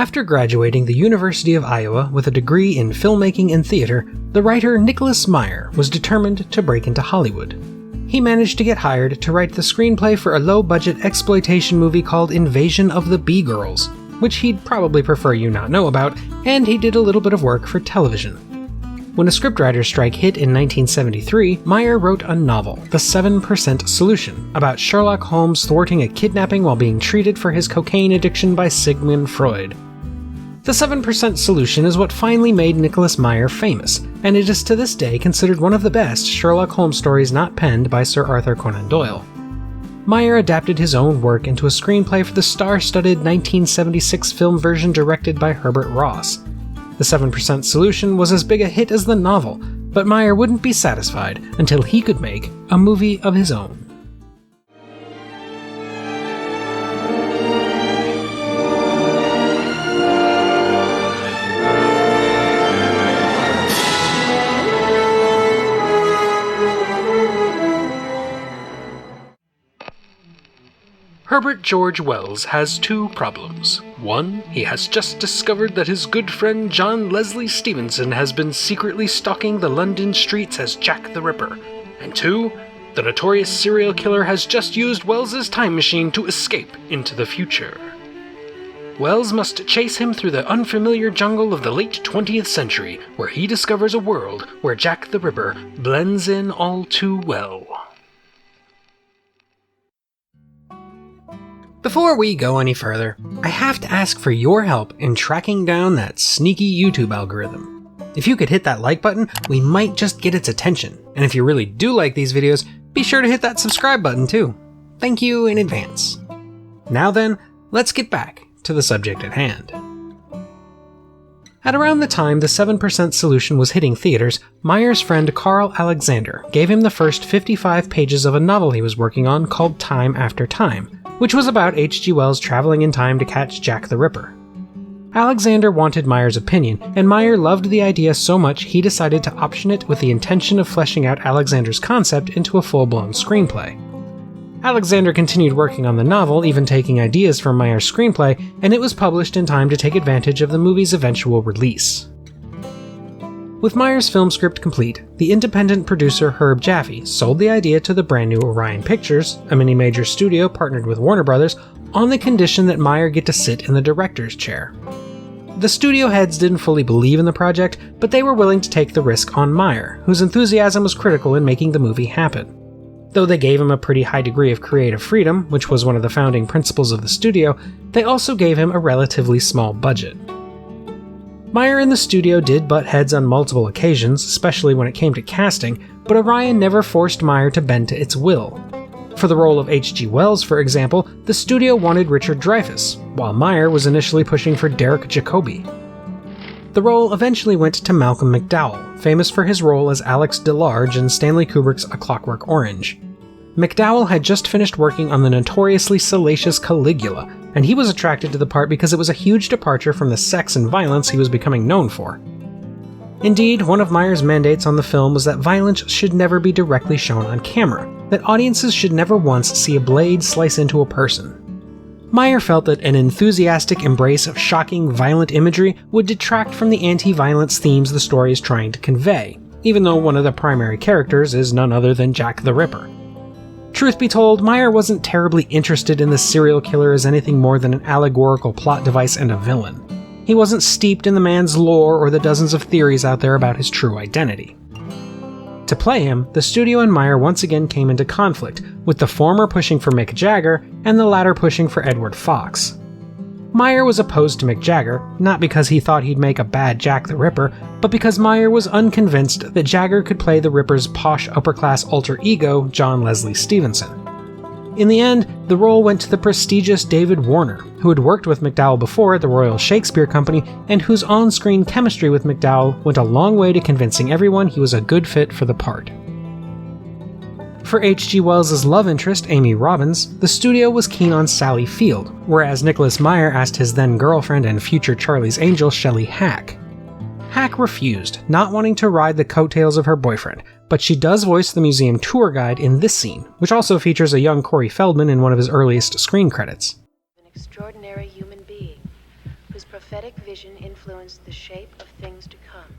After graduating the University of Iowa with a degree in filmmaking and theater, the writer Nicholas Meyer was determined to break into Hollywood. He managed to get hired to write the screenplay for a low-budget exploitation movie called Invasion of the Bee-Girls, which he'd probably prefer you not know about, and he did a little bit of work for television. When a scriptwriter's strike hit in 1973, Meyer wrote a novel, The 7% Solution, about Sherlock Holmes thwarting a kidnapping while being treated for his cocaine addiction by Sigmund Freud. The 7% Solution is what finally made Nicholas Meyer famous, and it is to this day considered one of the best Sherlock Holmes stories not penned by Sir Arthur Conan Doyle. Meyer adapted his own work into a screenplay for the star-studded 1976 film version directed by Herbert Ross. The 7% Solution was as big a hit as the novel, but Meyer wouldn't be satisfied until he could make a movie of his own. Herbert George Wells has two problems. One, he has just discovered that his good friend John Leslie Stevenson has been secretly stalking the London streets as Jack the Ripper. And two, the notorious serial killer has just used Wells's time machine to escape into the future. Wells must chase him through the unfamiliar jungle of the late 20th century, where he discovers a world where Jack the Ripper blends in all too well. Before we go any further, I have to ask for your help in tracking down that sneaky YouTube algorithm. If you could hit that like button, we might just get its attention. And if you really do like these videos, be sure to hit that subscribe button too. Thank you in advance. Now then, let's get back to the subject at hand. At around the time the 7% Solution was hitting theaters, Meyer's friend Carl Alexander gave him the first 55 pages of a novel he was working on called Time After Time, which was about H.G. Wells traveling in time to catch Jack the Ripper. Alexander wanted Meyer's opinion, and Meyer loved the idea so much he decided to option it with the intention of fleshing out Alexander's concept into a full-blown screenplay. Alexander continued working on the novel, even taking ideas from Meyer's screenplay, and it was published in time to take advantage of the movie's eventual release. With Meyer's film script complete, the independent producer Herb Jaffe sold the idea to the brand new Orion Pictures, a mini-major studio partnered with Warner Brothers, on the condition that Meyer get to sit in the director's chair. The studio heads didn't fully believe in the project, but they were willing to take the risk on Meyer, whose enthusiasm was critical in making the movie happen. Though they gave him a pretty high degree of creative freedom, which was one of the founding principles of the studio, they also gave him a relatively small budget. Meyer and the studio did butt heads on multiple occasions, especially when it came to casting, but Orion never forced Meyer to bend to its will. For the role of H.G. Wells, for example, the studio wanted Richard Dreyfuss, while Meyer was initially pushing for Derek Jacobi. The role eventually went to Malcolm McDowell, famous for his role as Alex DeLarge in Stanley Kubrick's A Clockwork Orange. McDowell had just finished working on the notoriously salacious Caligula, and he was attracted to the part because it was a huge departure from the sex and violence he was becoming known for. Indeed, one of Meyer's mandates on the film was that violence should never be directly shown on camera, that audiences should never once see a blade slice into a person. Meyer felt that an enthusiastic embrace of shocking, violent imagery would detract from the anti-violence themes the story is trying to convey, even though one of the primary characters is none other than Jack the Ripper. Truth be told, Meyer wasn't terribly interested in the serial killer as anything more than an allegorical plot device and a villain. He wasn't steeped in the man's lore or the dozens of theories out there about his true identity. To play him, the studio and Meyer once again came into conflict, with the former pushing for Mick Jagger and the latter pushing for Edward Fox. Meyer was opposed to Mick Jagger, not because he thought he'd make a bad Jack the Ripper, but because Meyer was unconvinced that Jagger could play the Ripper's posh upper-class alter ego, John Leslie Stevenson. In the end, the role went to the prestigious David Warner, who had worked with McDowell before at the Royal Shakespeare Company and whose on-screen chemistry with McDowell went a long way to convincing everyone he was a good fit for the part. For H.G. Wells' love interest, Amy Robbins, the studio was keen on Sally Field, whereas Nicholas Meyer asked his then-girlfriend and future Charlie's Angel, Shelley Hack. Hack refused, not wanting to ride the coattails of her boyfriend, but she does voice the museum tour guide in this scene, which also features a young Corey Feldman in one of his earliest screen credits. An extraordinary human being whose prophetic vision influenced the shape of things to come.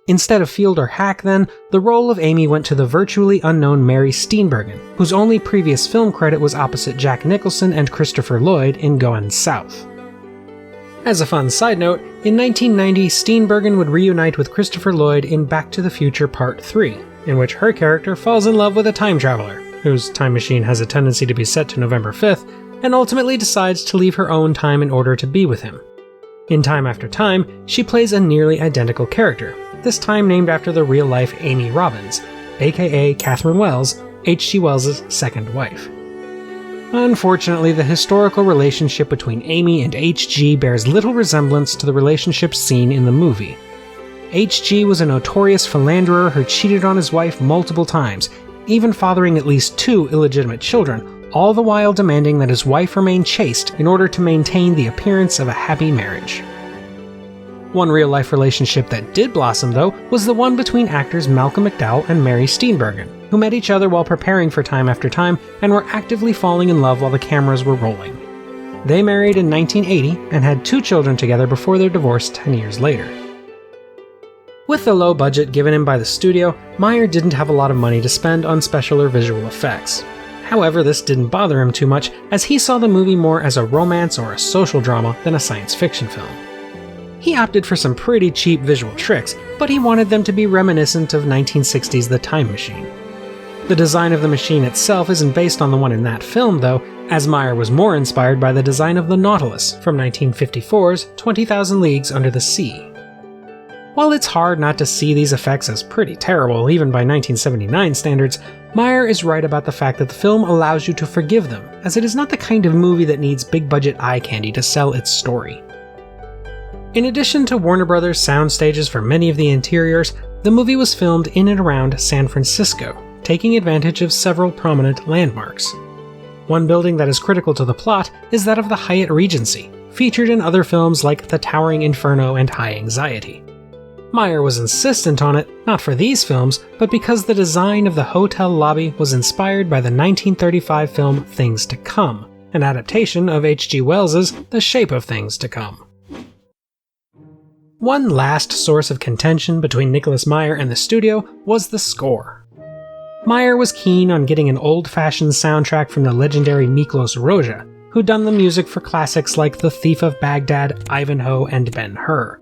Instead of Field or Hack, then, the role of Amy went to the virtually unknown Mary Steenburgen, whose only previous film credit was opposite Jack Nicholson and Christopher Lloyd in Goin' South. As a fun side note, in 1990, Steenburgen would reunite with Christopher Lloyd in Back to the Future Part 3, in which her character falls in love with a time traveler, whose time machine has a tendency to be set to November 5th, and ultimately decides to leave her own time in order to be with him. In Time After Time, she plays a nearly identical character, this time named after the real-life Amy Robbins, aka Catherine Wells, H.G. Wells' second wife. Unfortunately, the historical relationship between Amy and H.G. bears little resemblance to the relationship seen in the movie. H.G. was a notorious philanderer who cheated on his wife multiple times, even fathering at least 2 illegitimate children, all the while demanding that his wife remain chaste in order to maintain the appearance of a happy marriage. One real-life relationship that did blossom, though, was the one between actors Malcolm McDowell and Mary Steenburgen, who met each other while preparing for Time After Time and were actively falling in love while the cameras were rolling. They married in 1980 and had 2 children together before their divorce 10 years later. With the low budget given him by the studio, Meyer didn't have a lot of money to spend on special or visual effects. However, this didn't bother him too much, as he saw the movie more as a romance or a social drama than a science fiction film. He opted for some pretty cheap visual tricks, but he wanted them to be reminiscent of 1960's The Time Machine. The design of the machine itself isn't based on the one in that film, though, as Meyer was more inspired by the design of the Nautilus from 1954's 20,000 Leagues Under the Sea. While it's hard not to see these effects as pretty terrible, even by 1979 standards, Meyer is right about the fact that the film allows you to forgive them, as it is not the kind of movie that needs big-budget eye candy to sell its story. In addition to Warner Brothers sound stages for many of the interiors, the movie was filmed in and around San Francisco, taking advantage of several prominent landmarks. One building that is critical to the plot is that of the Hyatt Regency, featured in other films like The Towering Inferno and High Anxiety. Meyer was insistent on it, not for these films, but because the design of the hotel lobby was inspired by the 1935 film Things to Come, an adaptation of H.G. Wells's The Shape of Things to Come. One last source of contention between Nicholas Meyer and the studio was the score. Meyer was keen on getting an old-fashioned soundtrack from the legendary Miklos Rozsa, who'd done the music for classics like The Thief of Baghdad, Ivanhoe, and Ben-Hur.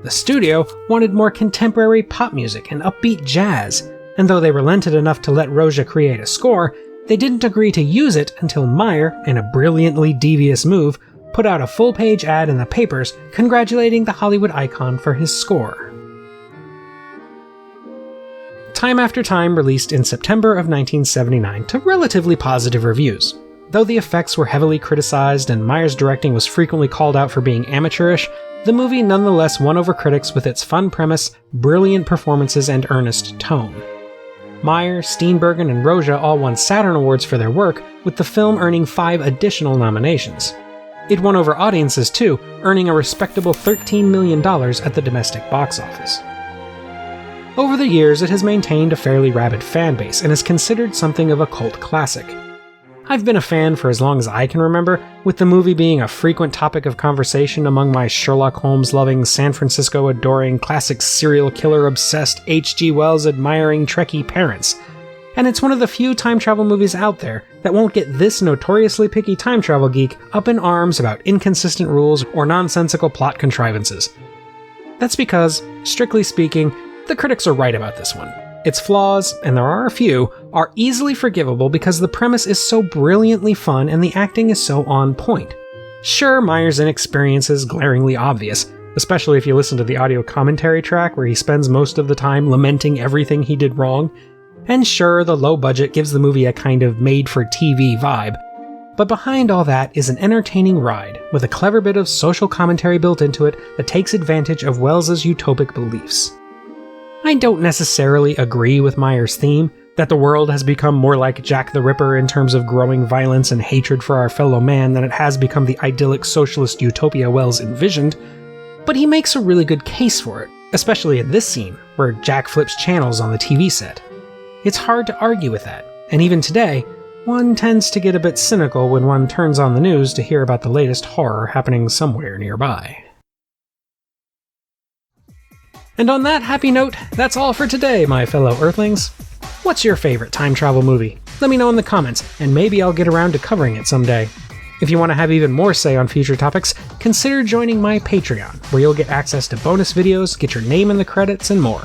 The studio wanted more contemporary pop music and upbeat jazz, and though they relented enough to let Rozsa create a score, they didn't agree to use it until Meyer, in a brilliantly devious move, put out a full-page ad in the papers congratulating the Hollywood icon for his score. Time After Time released in September of 1979 to relatively positive reviews. Though the effects were heavily criticized and Meyer's directing was frequently called out for being amateurish, the movie nonetheless won over critics with its fun premise, brilliant performances, and earnest tone. Meyer, Steenburgen, and Rozsa all won Saturn Awards for their work, with the film earning 5 additional nominations. It won over audiences too, earning a respectable $13 million at the domestic box office. Over the years, it has maintained a fairly rabid fan base and is considered something of a cult classic. I've been a fan for as long as I can remember, with the movie being a frequent topic of conversation among my Sherlock Holmes-loving, San Francisco-adoring, classic serial killer-obsessed, H.G. Wells-admiring Trekkie parents. And it's one of the few time travel movies out there that won't get this notoriously picky time travel geek up in arms about inconsistent rules or nonsensical plot contrivances. That's because, strictly speaking, the critics are right about this one. Its flaws, and there are a few, are easily forgivable because the premise is so brilliantly fun and the acting is so on point. Sure, Meyer's inexperience is glaringly obvious, especially if you listen to the audio commentary track where he spends most of the time lamenting everything he did wrong. And sure, the low budget gives the movie a kind of made-for-TV vibe, but behind all that is an entertaining ride, with a clever bit of social commentary built into it that takes advantage of Wells's utopic beliefs. I don't necessarily agree with Meyer's theme, that the world has become more like Jack the Ripper in terms of growing violence and hatred for our fellow man than it has become the idyllic socialist utopia Wells envisioned, but he makes a really good case for it, especially in this scene, where Jack flips channels on the TV set. It's hard to argue with that, and even today, one tends to get a bit cynical when one turns on the news to hear about the latest horror happening somewhere nearby. And on that happy note, that's all for today, my fellow Earthlings. What's your favorite time travel movie? Let me know in the comments, and maybe I'll get around to covering it someday. If you want to have even more say on future topics, consider joining my Patreon, where you'll get access to bonus videos, get your name in the credits, and more.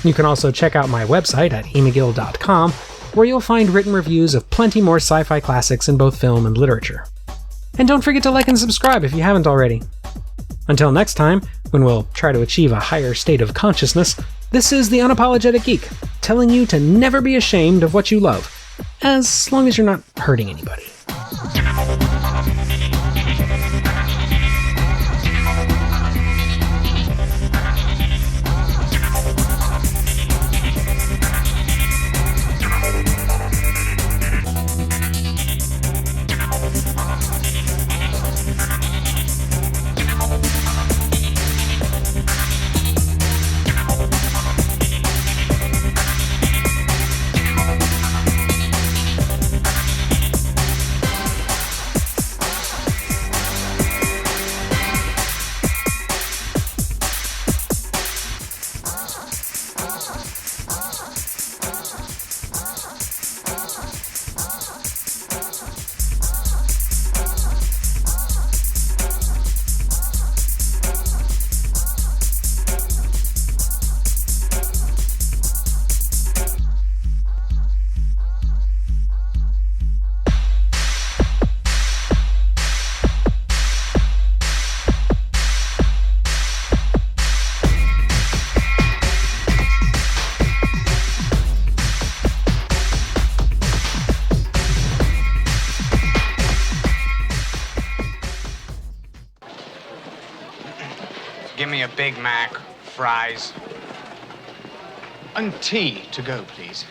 You can also check out my website at emcgill.com, where you'll find written reviews of plenty more sci-fi classics in both film and literature. And don't forget to like and subscribe if you haven't already. Until next time, when we'll try to achieve a higher state of consciousness, this is the Unapologetic Geek, telling you to never be ashamed of what you love, as long as you're not hurting anybody. Give me a Big Mac, fries. And tea to go, please.